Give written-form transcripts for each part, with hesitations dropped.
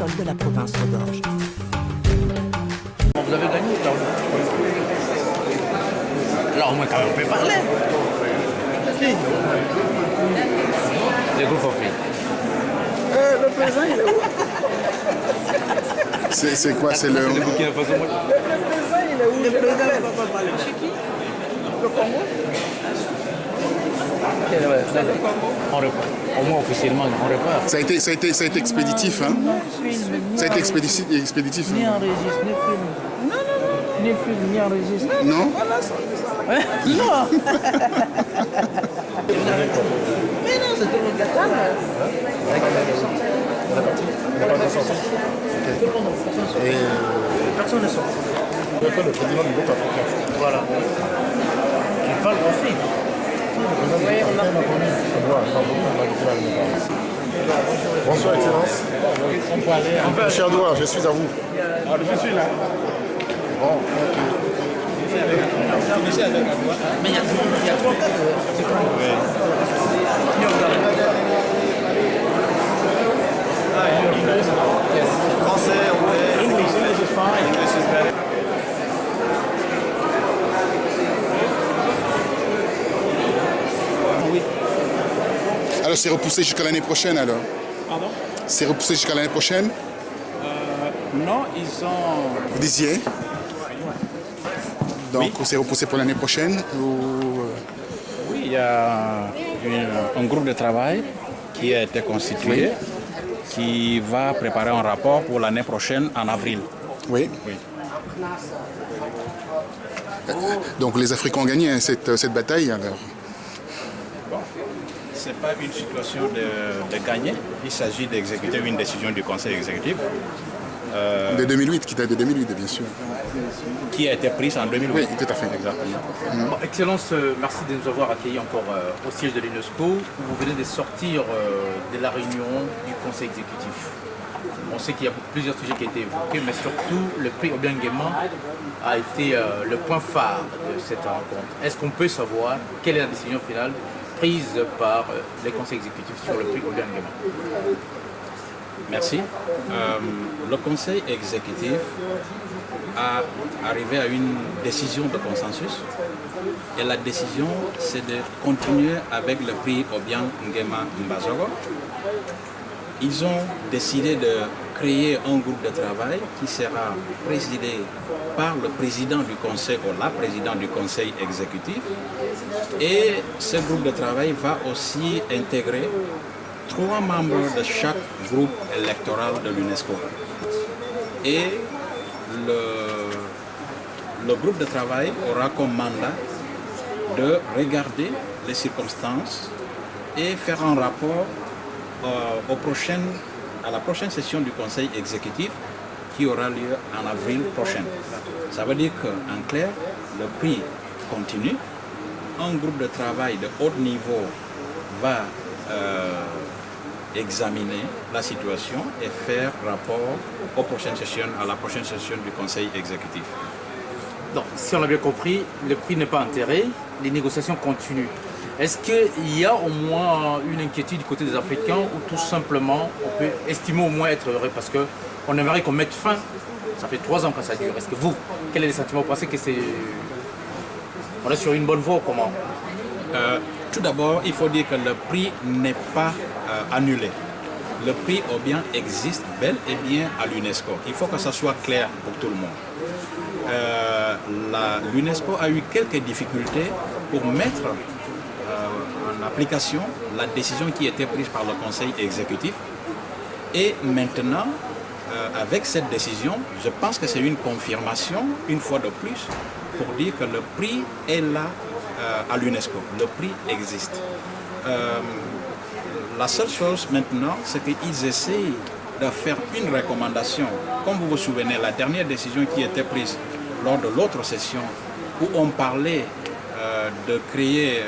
sol de la province d'Orge. Vous avez gagné, alors au moins quand même on peut parler. Le groupe of filles. Le président, il est où? C'est quoi? C'est le... Le Burkina Faso. Le président, il est où? Le président, il va pas parler. C'est qui? Le Congo? On repart. Au moins officiellement, on repart. Ça a été expéditif, hein? Ça a été expéditif. Ni enregistre, ni film. Non. Ni film, ni enregistre. Non? Non. Mais non, c'était le Qatar. Et... Personne n'est sorti. le président du groupe africain. Voilà. Qui parle aussi. Bonsoir, Excellence. Cher Douar, je suis à vous. Je suis là. Bon, Mais il y a trois cas. Français, anglais. English is fine. English is better. alors c'est repoussé jusqu'à l'année prochaine alors? Pardon? C'est repoussé jusqu'à l'année prochaine? Non, ils ont... Vous disiez? Donc Oui. c'est repoussé pour l'année prochaine ou... Oui, il y a un groupe de travail qui a été constitué, qui va préparer un rapport pour l'année prochaine en avril. Oui. Oui. Donc les Africains ont gagné hein, cette bataille alors? Ce n'est pas une situation de gagner, il s'agit d'exécuter une décision du Conseil exécutif. De 2008, qui date de 2008 bien sûr. Qui a été prise en 2008. Oui, tout à fait. Exactement. Bon, Excellence, merci de nous avoir accueillis encore au siège de l'UNESCO. Vous venez de sortir de la réunion du Conseil exécutif. On sait qu'il y a plusieurs sujets qui ont été évoqués, mais surtout le prix Obiang Nguema a été le point phare de cette rencontre. Est-ce qu'on peut savoir quelle est la décision finale prise par les conseils exécutifs sur le prix Obiang Nguema? Merci. Le Conseil exécutif a arrivé à une décision de consensus et la décision c'est de continuer avec le prix Obiang Nguema Mbazogo. Ils ont décidé de créer un groupe de travail qui sera présidé par le président du conseil ou la présidente du conseil exécutif. Et ce groupe de travail va aussi intégrer 3 membres de chaque groupe électoral de l'UNESCO. Et le groupe de travail aura comme mandat de regarder les circonstances et faire un rapport à la prochaine session du Conseil exécutif qui aura lieu en avril prochain. Ça veut dire qu'en clair, le prix continue. Un groupe de travail de haut niveau va examiner la situation et faire rapport à la prochaine session du Conseil exécutif. Donc, si on a bien compris, le prix n'est pas enterré, les négociations continuent. Est-ce qu'il y a au moins une inquiétude du côté des Africains ou tout simplement on peut estimer au moins être heureux parce qu'on aimerait qu'on mette fin? Ça fait 3 ans que ça dure. Est-ce que vous, quel est le sentiment? Vous pensez que on est sur une bonne voie ou comment? Tout d'abord, il faut dire que le prix n'est pas annulé. Le prix Obiang existe bel et bien à l'UNESCO. Il faut que ça soit clair pour tout le monde. L'UNESCO a eu quelques difficultés pour mettre en application la décision qui était prise par le Conseil exécutif. Et maintenant, avec cette décision, je pense que c'est une confirmation, une fois de plus, pour dire que le prix est là à l'UNESCO. Le prix existe. La seule chose maintenant, c'est qu'ils essayent de faire une recommandation. Comme vous vous souvenez, la dernière décision qui était prise lors de l'autre session, où on parlait de créer,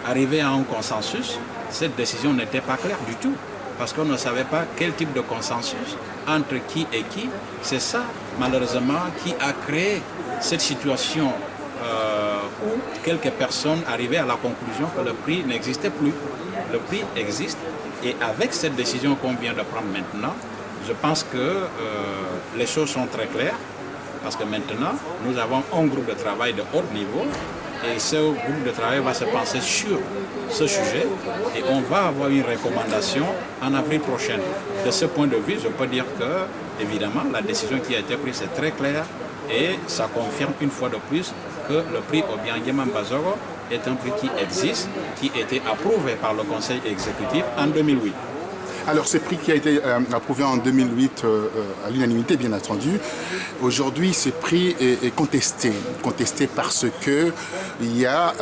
d'arriver à un consensus, cette décision n'était pas claire du tout, parce qu'on ne savait pas quel type de consensus, entre qui et qui. C'est ça, malheureusement, qui a créé cette situation où quelques personnes arrivaient à la conclusion que le prix n'existait plus. Le prix existe, et avec cette décision qu'on vient de prendre maintenant, Je pense que les choses sont très claires parce que maintenant, nous avons un groupe de travail de haut niveau et ce groupe de travail va se pencher sur ce sujet et on va avoir une recommandation en avril prochain. De ce point de vue, je peux dire que, évidemment, la décision qui a été prise est très claire et ça confirme une fois de plus que le prix Obiang Bazoro est un prix qui existe, qui a été approuvé par le Conseil exécutif en 2008. Alors, ce prix qui a été approuvé en 2008 à l'unanimité, bien entendu, aujourd'hui, ce prix est contesté. Contesté parce qu'il y a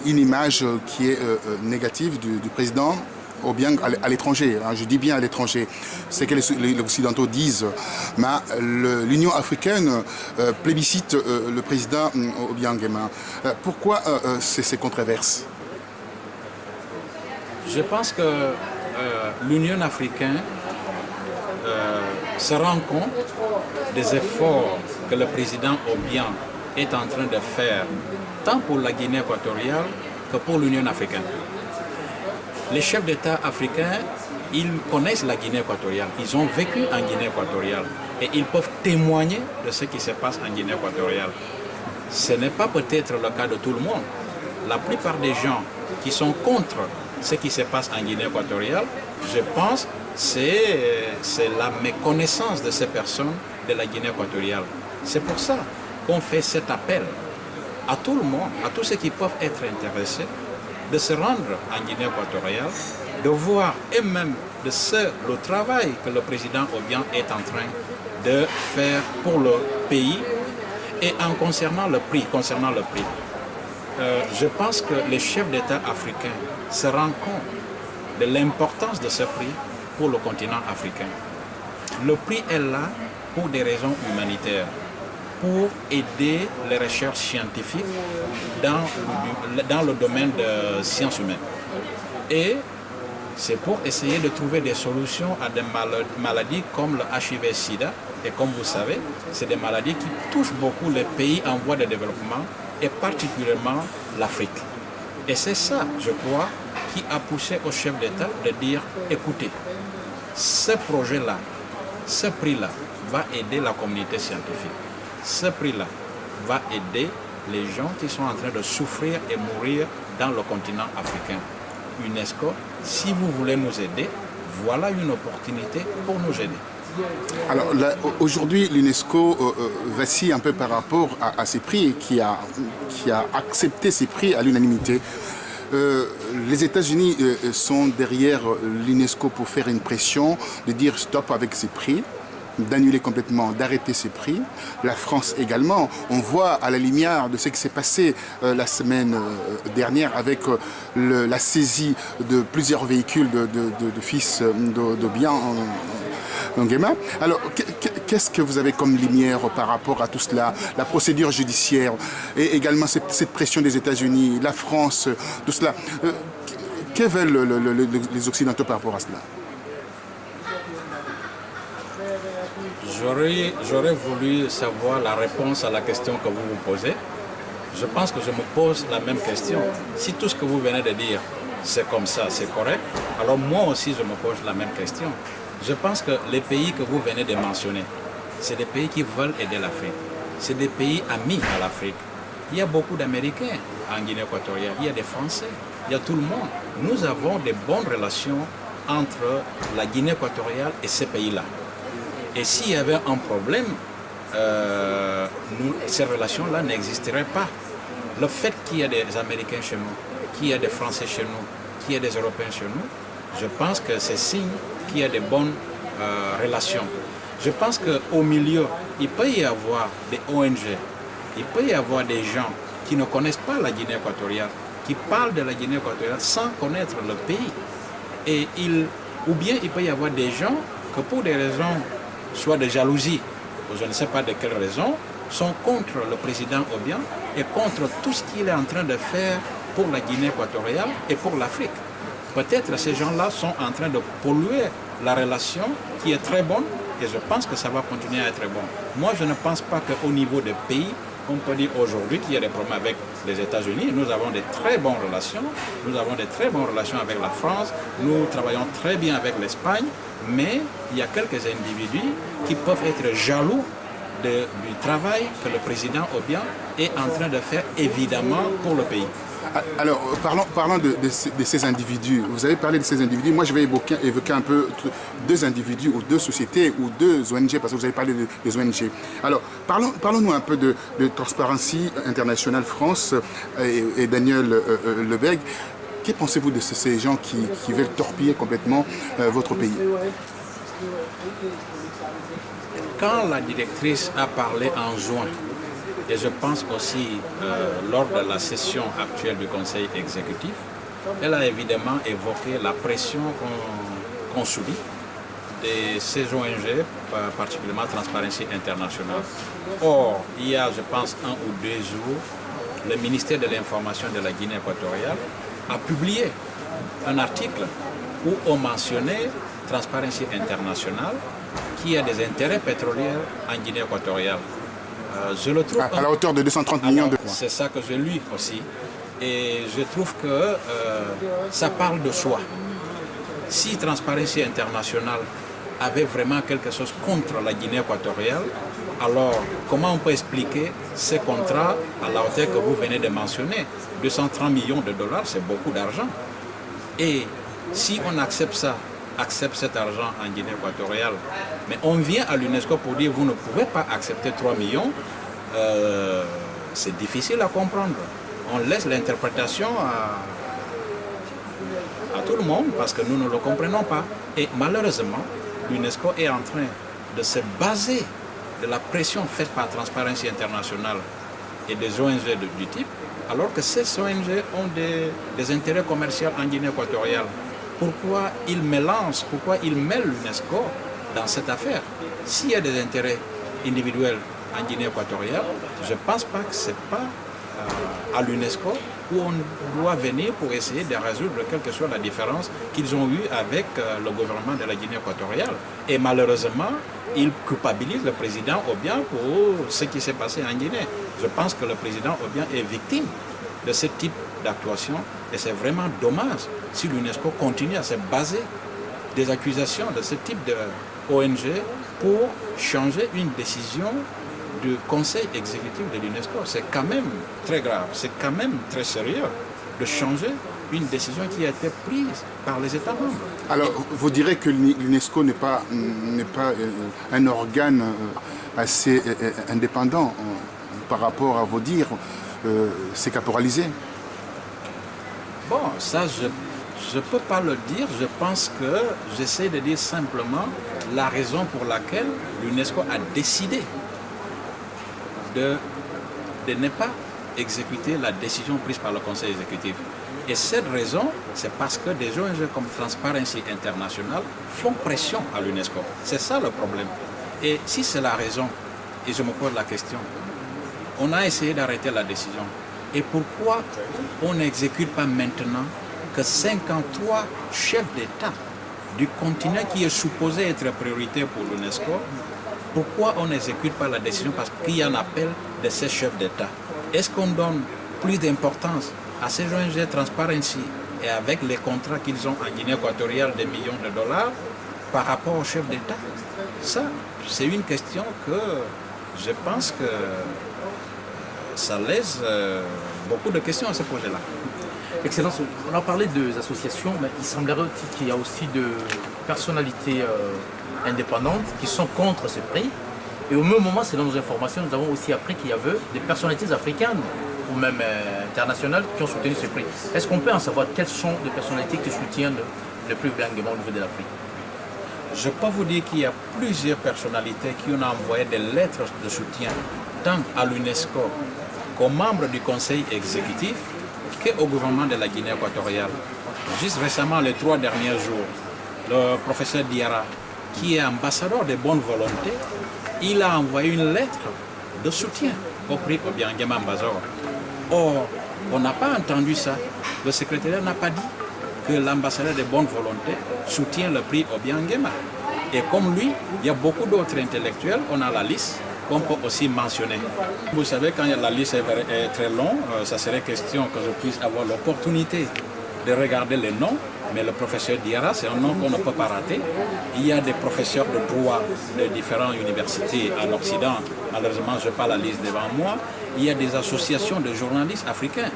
une image qui est négative du président Obiang à l'étranger. Hein, je dis bien à l'étranger. C'est que les Occidentaux disent. Mais l'Union africaine plébiscite le président Obiang. Pourquoi ces controverses? Je pense que l'Union africaine se rend compte des efforts que le président Obiang est en train de faire, tant pour la Guinée équatoriale que pour l'Union africaine. Les chefs d'État africains, ils connaissent la Guinée équatoriale, ils ont vécu en Guinée équatoriale et ils peuvent témoigner de ce qui se passe en Guinée équatoriale. Ce n'est pas peut-être le cas de tout le monde. La plupart des gens qui sont contre ce qui se passe en Guinée équatoriale, je pense, c'est la méconnaissance de ces personnes de la Guinée équatoriale. C'est pour ça qu'on fait cet appel à tout le monde, à tous ceux qui peuvent être intéressés, de se rendre en Guinée équatoriale, de voir et même le travail que le président Obiang est en train de faire pour le pays. Et en concernant le prix, je pense que les chefs d'État africains se rendent compte de l'importance de ce prix pour le continent africain. Le prix est là pour des raisons humanitaires, pour aider les recherches scientifiques dans le domaine de sciences humaines. Et c'est pour essayer de trouver des solutions à des maladies comme le HIV-Sida. Et comme vous savez, c'est des maladies qui touchent beaucoup les pays en voie de développement et particulièrement l'Afrique. Et c'est ça, je crois, qui a poussé au chef d'État de dire, écoutez, ce projet-là, ce prix-là va aider la communauté scientifique. Ce prix-là va aider les gens qui sont en train de souffrir et mourir dans le continent africain. UNESCO, si vous voulez nous aider, voilà une opportunité pour nous aider. Alors aujourd'hui, l'UNESCO vacille un peu par rapport à ces prix, qui a accepté ces prix à l'unanimité. Les États-Unis sont derrière l'UNESCO pour faire une pression, de dire stop avec ces prix, d'annuler complètement, d'arrêter ces prix. La France également. On voit à la lumière de ce qui s'est passé la semaine dernière avec la saisie de plusieurs véhicules de fils d'Obiang. Alors, qu'est-ce que vous avez comme lumière par rapport à tout cela? La procédure judiciaire et également cette pression des États-Unis, la France, tout cela. Que veulent les Occidentaux par rapport à cela? J'aurais voulu savoir la réponse à la question que vous vous posez. Je pense que je me pose la même question. Si tout ce que vous venez de dire, c'est comme ça, c'est correct, alors moi aussi je me pose la même question. Je pense que les pays que vous venez de mentionner, c'est des pays qui veulent aider l'Afrique. C'est des pays amis à l'Afrique. Il y a beaucoup d'Américains en Guinée équatoriale, il y a des Français, il y a tout le monde. Nous avons de bonnes relations entre la Guinée équatoriale et ces pays-là. Et s'il y avait un problème, ces relations-là n'existeraient pas. Le fait qu'il y ait des Américains chez nous, qu'il y ait des Français chez nous, qu'il y ait des Européens chez nous, je pense que c'est signe qu'il y a de bonnes relations. Je pense qu'au milieu, il peut y avoir des ONG, il peut y avoir des gens qui ne connaissent pas la Guinée équatoriale, qui parlent de la Guinée équatoriale sans connaître le pays. Ou bien il peut y avoir des gens que pour des raisons, soit de jalousie, ou je ne sais pas de quelle raison, sont contre le président Obiang et contre tout ce qu'il est en train de faire pour la Guinée équatoriale et pour l'Afrique. Peut-être ces gens-là sont en train de polluer la relation qui est très bonne et je pense que ça va continuer à être bon. Moi, je ne pense pas qu'au niveau des pays, on peut dire aujourd'hui qu'il y a des problèmes avec les États-Unis. Nous avons des très bonnes relations. Nous avons des très bonnes relations avec la France. Nous travaillons très bien avec l'Espagne. Mais il y a quelques individus qui peuvent être jaloux du travail que le président Obiang est en train de faire, évidemment, pour le pays. Alors, parlons de ces individus. Vous avez parlé de ces individus. Moi, je vais évoquer un peu deux individus ou deux sociétés ou deux ONG, parce que vous avez parlé des ONG. Alors, parlons-nous un peu de Transparency International France et Daniel Lebègue. Que pensez-vous de ces gens qui veulent torpiller complètement votre pays? Quand la directrice a parlé en juin, et je pense aussi lors de la session actuelle du Conseil exécutif, elle a évidemment évoqué la pression qu'on subit de ces ONG, particulièrement Transparency International. Or, il y a, je pense, 1 ou 2 jours, le ministère de l'Information de la Guinée équatoriale a publié un article où on mentionnait Transparency International qui a des intérêts pétroliers en Guinée équatoriale. Je le trouve à la hauteur de 230 millions de francs. C'est ça que je lis aussi. Et je trouve que ça parle de soi. Si Transparency International avait vraiment quelque chose contre la Guinée équatoriale, alors comment on peut expliquer ces contrats à la hauteur que vous venez de mentionner? 230 millions de dollars, c'est beaucoup d'argent. Et si on accepte cet argent en Guinée équatoriale, mais on vient à l'UNESCO pour dire vous ne pouvez pas accepter 3 millions, c'est difficile à comprendre. On laisse l'interprétation à tout le monde parce que nous ne le comprenons pas. Et malheureusement, l'UNESCO est en train de se baser de la pression faite par Transparency International et des ONG du type, alors que ces ONG ont des intérêts commerciaux en Guinée équatoriale. Pourquoi ils mélangent, pourquoi ils mêlent l'UNESCO dans cette affaire? S'il y a des intérêts individuels en Guinée équatoriale, je ne pense pas que ce n'est pas à l'UNESCO où on doit venir pour essayer de résoudre quelle que soit la différence qu'ils ont eue avec le gouvernement de la Guinée équatoriale. Et malheureusement, ils culpabilisent le président Obiang pour ce qui s'est passé en Guinée. Je pense que le président Obiang est victime de ce type d'actuation et c'est vraiment dommage si l'UNESCO continue à se baser des accusations de ce type de ONG pour changer une décision du Conseil exécutif de l'UNESCO. C'est quand même très grave, c'est quand même très sérieux de changer une décision qui a été prise par les États membres. Alors, vous direz que l'UNESCO n'est pas un organe assez indépendant par rapport à vos dires, c'est caporalisé. Bon, ça, je ne peux pas le dire. Je pense que j'essaie de dire simplement la raison pour laquelle l'UNESCO a décidé de ne pas exécuter la décision prise par le Conseil exécutif. Et cette raison, c'est parce que des ONG comme Transparency International font pression à l'UNESCO. C'est ça le problème. Et si c'est la raison, et je me pose la question, on a essayé d'arrêter la décision. Et pourquoi on n'exécute pas maintenant que 53 chefs d'État du continent qui est supposé être prioritaire pour l'UNESCO, pourquoi on n'exécute pas la décision? Parce qu'il y a un appel de ces chefs d'État. Est-ce qu'on donne plus d'importance à ces ONG Transparency et avec les contrats qu'ils ont en Guinée équatoriale des millions de dollars par rapport aux chefs d'État? Ça, c'est une question que je pense que ça laisse beaucoup de questions à se poser là. Excellence, on a parlé des associations, mais il semblerait qu'il y a aussi de personnalités indépendantes qui sont contre ce prix. Et au même moment, selon nos informations, nous avons aussi appris qu'il y avait des personnalités africaines ou même internationales qui ont soutenu ce prix. Est-ce qu'on peut en savoir quelles sont les personnalités qui soutiennent le prix Obiang Nguema au niveau de l'Afrique? Je peux vous dire qu'il y a plusieurs personnalités qui ont envoyé des lettres de soutien tant à l'UNESCO qu'aux membres du Conseil exécutif qu'au gouvernement de la Guinée équatoriale. Juste récemment, les 3 derniers jours, le professeur Diarra, qui est ambassadeur de bonne volonté, il a envoyé une lettre de soutien au prix Obiang Nguema Mbazogo. Or, on n'a pas entendu ça. Le secrétariat n'a pas dit que l'ambassadeur de bonne volonté soutient le prix Obiang Nguema. Et comme lui, il y a beaucoup d'autres intellectuels, on a la liste, qu'on peut aussi mentionner. Vous savez, quand la liste est très longue, ça serait question que je puisse avoir l'opportunité de regarder les noms, mais le professeur Diarra, c'est un nom qu'on ne peut pas rater. Il y a des professeurs de droit de différentes universités en Occident, malheureusement je n'ai pas la liste devant moi. Il y a des associations de journalistes africains,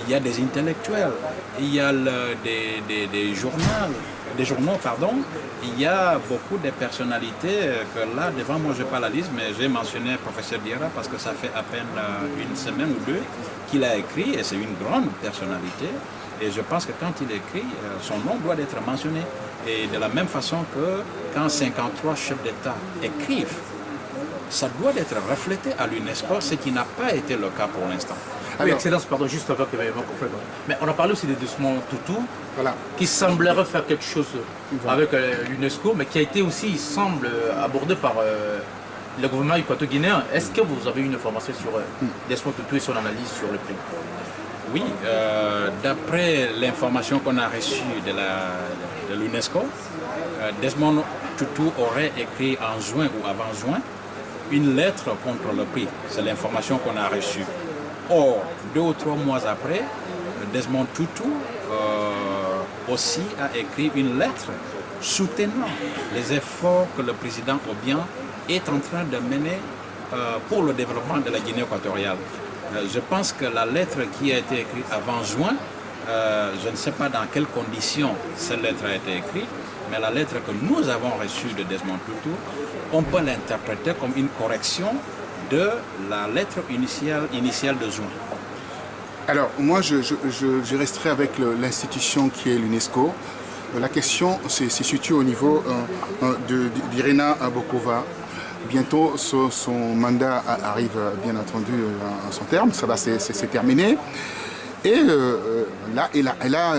il y a des intellectuels, il y a des journaux, il y a beaucoup de personnalités que là, devant moi, je n'ai pas la liste, mais j'ai mentionné le professeur Diarra parce que ça fait à peine une semaine ou deux qu'il a écrit, et c'est une grande personnalité. Et je pense que quand il écrit, son nom doit être mentionné. Et de la même façon que quand 53 chefs d'État écrivent, ça doit être reflété à l'UNESCO, ce qui n'a pas été le cas pour l'instant. Oui, Excellence, pardon, juste avant que je complète. Mais on a parlé aussi de Desmond Tutu, Voilà. qui semblerait faire quelque chose avec l'UNESCO, mais qui a été aussi, il semble, abordé par le gouvernement équato-guinéen. Est-ce que vous avez une information sur Desmond Tutu et son analyse sur le prix? Oui, d'après l'information qu'on a reçue de l'UNESCO, Desmond Tutu aurait écrit en juin ou avant juin une lettre contre le prix. C'est l'information qu'on a reçue. Or, 2 ou 3 mois après, Desmond Tutu aussi a écrit une lettre soutenant les efforts que le président Obiang est en train de mener pour le développement de la Guinée équatoriale. Je pense que la lettre qui a été écrite avant juin, je ne sais pas dans quelles conditions cette lettre a été écrite, mais la lettre que nous avons reçue de Desmond Tutu, on peut l'interpréter comme une correction de la lettre initiale de juin. Alors, moi, je resterai avec l'institution qui est l'UNESCO. La question se situe au niveau d'Irina Bokova. Bientôt, son mandat arrive, bien entendu, à son terme. Ça va c'est terminé. Et là, elle a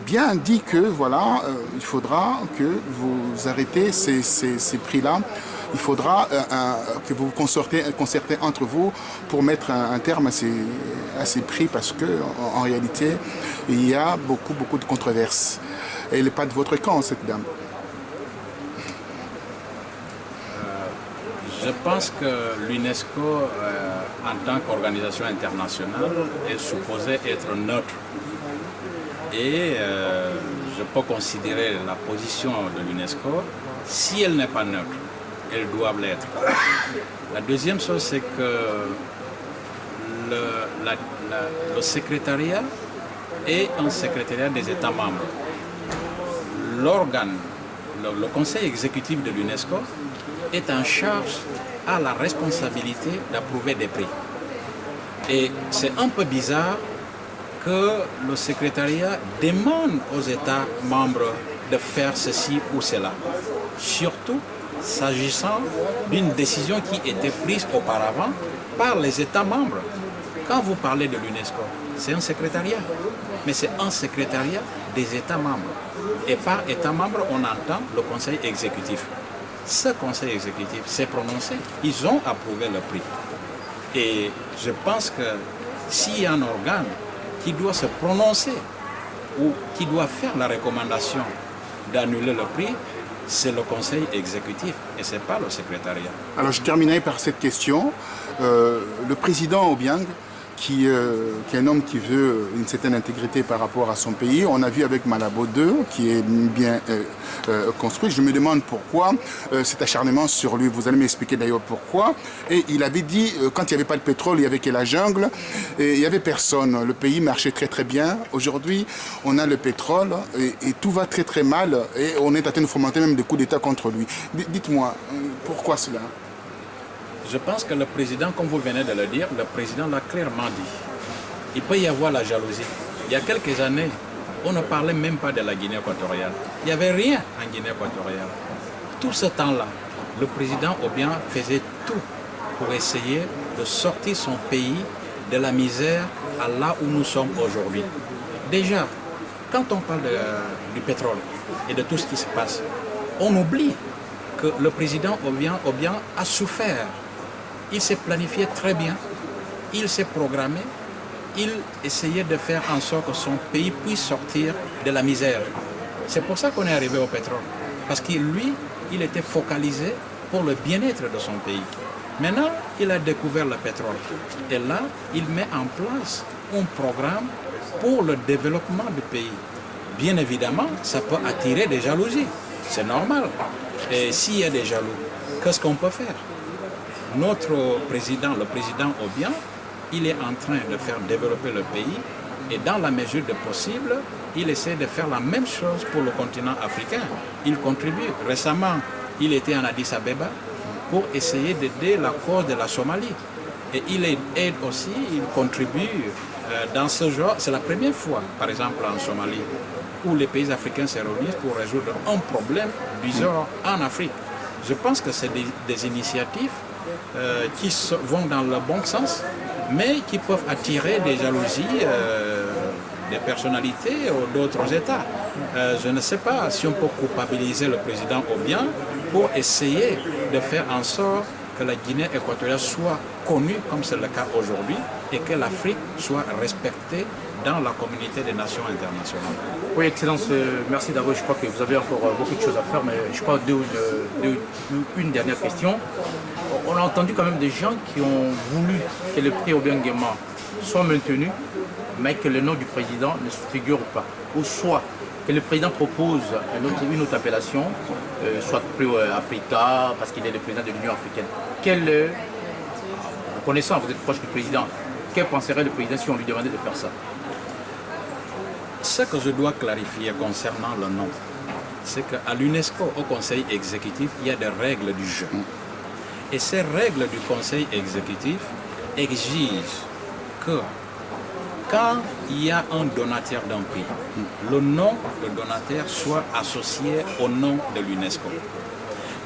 bien dit que, voilà, il faudra que vous arrêtez ces prix-là. Il faudra que vous concertez entre vous pour mettre un terme à ces prix parce qu'en réalité, il y a beaucoup de controverses. Elle n'est pas de votre camp, cette dame. Je pense que l'UNESCO, en tant qu'organisation internationale, est supposée être neutre. Et je peux considérer la position de l'UNESCO, si elle n'est pas neutre, elles doivent l'être. La deuxième chose, c'est que le secrétariat est un secrétariat des États membres. L'organe, le conseil exécutif de l'UNESCO est en charge, à la responsabilité d'approuver des prix. Et c'est un peu bizarre que le secrétariat demande aux États membres de faire ceci ou cela. Surtout s'agissant d'une décision qui était prise auparavant par les États membres. Quand vous parlez de l'UNESCO, c'est un secrétariat, mais c'est un secrétariat des États membres. Et par État membre, on entend le conseil exécutif. Ce conseil exécutif s'est prononcé, ils ont approuvé le prix. Et je pense que s'il y a un organe qui doit se prononcer ou qui doit faire la recommandation d'annuler le prix, c'est le conseil exécutif et ce n'est pas le secrétariat. Alors je terminerai par cette question. Le président Obiang, qui est un homme qui veut une certaine intégrité par rapport à son pays, on a vu avec Malabo 2, qui est bien construit. Je me demande pourquoi cet acharnement sur lui. Vous allez m'expliquer d'ailleurs pourquoi. Et il avait dit, quand il n'y avait pas de pétrole, il y avait que la jungle, et il n'y avait personne. Le pays marchait très bien. Aujourd'hui, on a le pétrole et tout va très mal. Et on est en train de fomenter même des coups d'État contre lui. Dites-moi, pourquoi cela ? Je pense que le président, comme vous venez de le dire, le président l'a clairement dit. Il peut y avoir la jalousie. Il y a quelques années, on ne parlait même pas de la Guinée équatoriale. Il n'y avait rien en Guinée équatoriale. Tout ce temps-là, le président Obiang faisait tout pour essayer de sortir son pays de la misère à là où nous sommes aujourd'hui. Déjà, quand on parle du pétrole et de tout ce qui se passe, on oublie que le président Obiang a souffert. Il s'est planifié très bien, il s'est programmé, il essayait de faire en sorte que son pays puisse sortir de la misère. C'est pour ça qu'on est arrivé au pétrole. Parce que lui, il était focalisé pour le bien-être de son pays. Maintenant, il a découvert le pétrole. Et là, il met en place un programme pour le développement du pays. Bien évidemment, ça peut attirer des jalousies. C'est normal. Et s'il y a des jaloux, qu'est-ce qu'on peut faire? Notre président, le président Obiang, il est en train de faire développer le pays et dans la mesure de possible, il essaie de faire la même chose pour le continent africain. Il contribue. Récemment, il était en Addis Abeba pour essayer d'aider la cause de la Somalie. Et il aide aussi, il contribue dans ce genre. C'est la première fois, par exemple en Somalie, où les pays africains se réunissent pour résoudre un problème du genre en Afrique. Je pense que c'est des initiatives qui vont dans le bon sens, mais qui peuvent attirer des jalousies des personnalités ou d'autres États. Je ne sais pas si on peut culpabiliser le président Obiang pour essayer de faire en sorte que la Guinée équatoriale soit connue, comme c'est le cas aujourd'hui, et que l'Afrique soit respectée dans la communauté des nations internationales. Oui, Excellence, merci d'abord. Je crois que vous avez encore beaucoup de choses à faire, mais je crois une dernière question. On a entendu quand même des gens qui ont voulu que le prix Obiang Nguema soit maintenu, mais que le nom du président ne se figure pas. Ou soit que le président propose une autre appellation, soit prix Africa, parce qu'il est le président de l'Union africaine. Connaissant, vous êtes proche du président, que penserait le président si on lui demandait de faire ça? Ce que je dois clarifier concernant le nom, c'est qu'à l'UNESCO, au Conseil exécutif, il y a des règles du jeu. Et ces règles du Conseil exécutif exigent que quand il y a un donateur d'un pays, le nom du donateur soit associé au nom de l'UNESCO.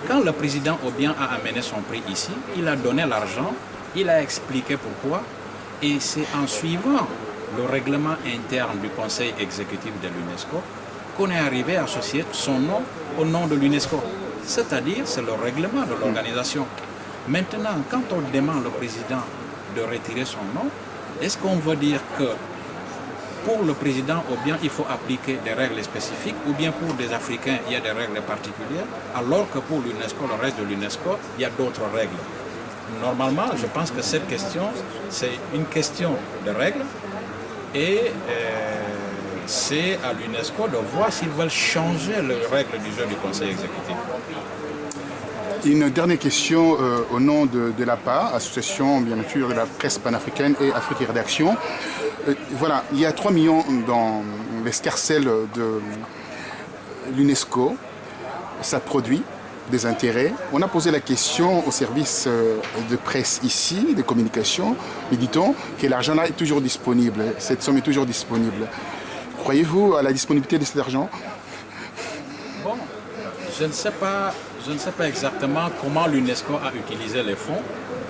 Quand le président Obiang a amené son prix ici, il a donné l'argent, il a expliqué pourquoi, et c'est en suivant le règlement interne du Conseil exécutif de l'UNESCO qu'on est arrivé à associer son nom au nom de l'UNESCO. C'est-à-dire, c'est le règlement de l'organisation. Maintenant, quand on demande au président de retirer son nom, est-ce qu'on veut dire que pour le président Obiang, il faut appliquer des règles spécifiques, ou bien pour des Africains, il y a des règles particulières, alors que pour l'UNESCO, le reste de l'UNESCO, il y a d'autres règles? Normalement, je pense que cette question, c'est une question de règles, et c'est à l'UNESCO de voir s'ils veulent changer les règles du jeu du Conseil exécutif. Une dernière question au nom de l'APA, Association bien sûr de la presse panafricaine et Afrique et Rédaction. Voilà, il y a 3 millions dans l'escarcelle de l'UNESCO. Ça produit des intérêts. On a posé la question au service de presse ici, de communication. Nous dit-on que l'argent là est toujours disponible. Cette somme est toujours disponible. Croyez-vous à la disponibilité de cet argent? Bon, je ne sais pas exactement comment l'UNESCO a utilisé les fonds,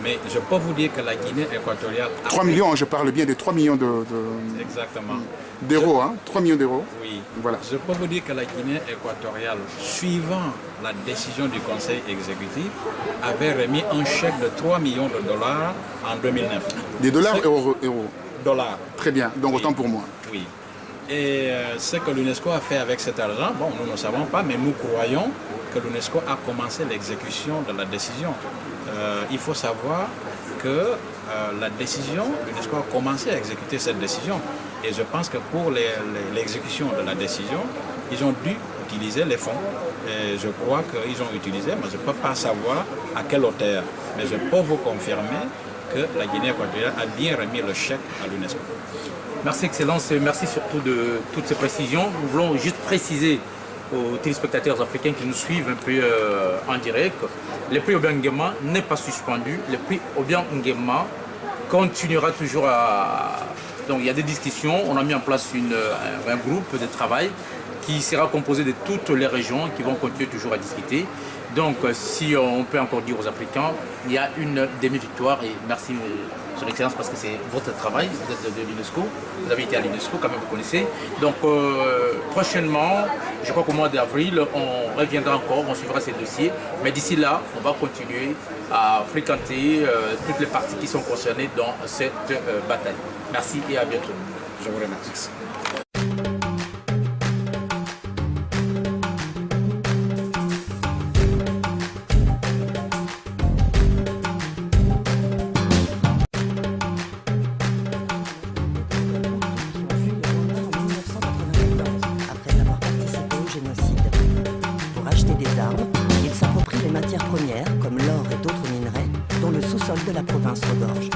mais je peux vous dire que la Guinée équatoriale... 3 millions, je parle bien de 3 millions Exactement. D'euros, hein, 3 millions d'euros. Oui. Voilà. Je peux vous dire que la Guinée équatoriale, suivant la décision du Conseil exécutif, avait remis un chèque de 3 millions de dollars en 2009. Des dollars, euros? Dollars. Très bien, donc Oui. autant pour moi. Oui. Et ce que l'UNESCO a fait avec cet argent, bon, nous ne savons pas, mais nous croyons que l'UNESCO a commencé l'exécution de la décision. Il faut savoir que la décision, l'UNESCO a commencé à exécuter cette décision. Et je pense que pour l'exécution de la décision, ils ont dû utiliser les fonds. Et je crois qu'ils ont utilisé, mais je ne peux pas savoir à quelle hauteur. Mais je peux vous confirmer que la Guinée équatoriale a bien remis le chèque à l'UNESCO. Merci Excellence, merci surtout de toutes ces précisions. Nous voulons juste préciser aux téléspectateurs africains qui nous suivent un peu en direct, le prix Obiang Nguema n'est pas suspendu. Le prix Obiang Nguema continuera toujours à... Donc il y a des discussions, on a mis en place un groupe de travail qui sera composé de toutes les régions qui vont continuer toujours à discuter. Donc si on peut encore dire aux Africains, il y a une demi-victoire et merci Son Excellence parce que c'est votre travail, vous êtes de l'UNESCO, vous avez été à l'UNESCO quand même, vous connaissez. Donc prochainement, je crois qu'au mois d'avril, on reviendra encore, on suivra ces dossiers. Mais d'ici là, on va continuer à fréquenter toutes les parties qui sont concernées dans cette bataille. Merci et à bientôt. Je vous remercie. premières, comme l'or et d'autres minerais, dont le sous-sol de la province regorge.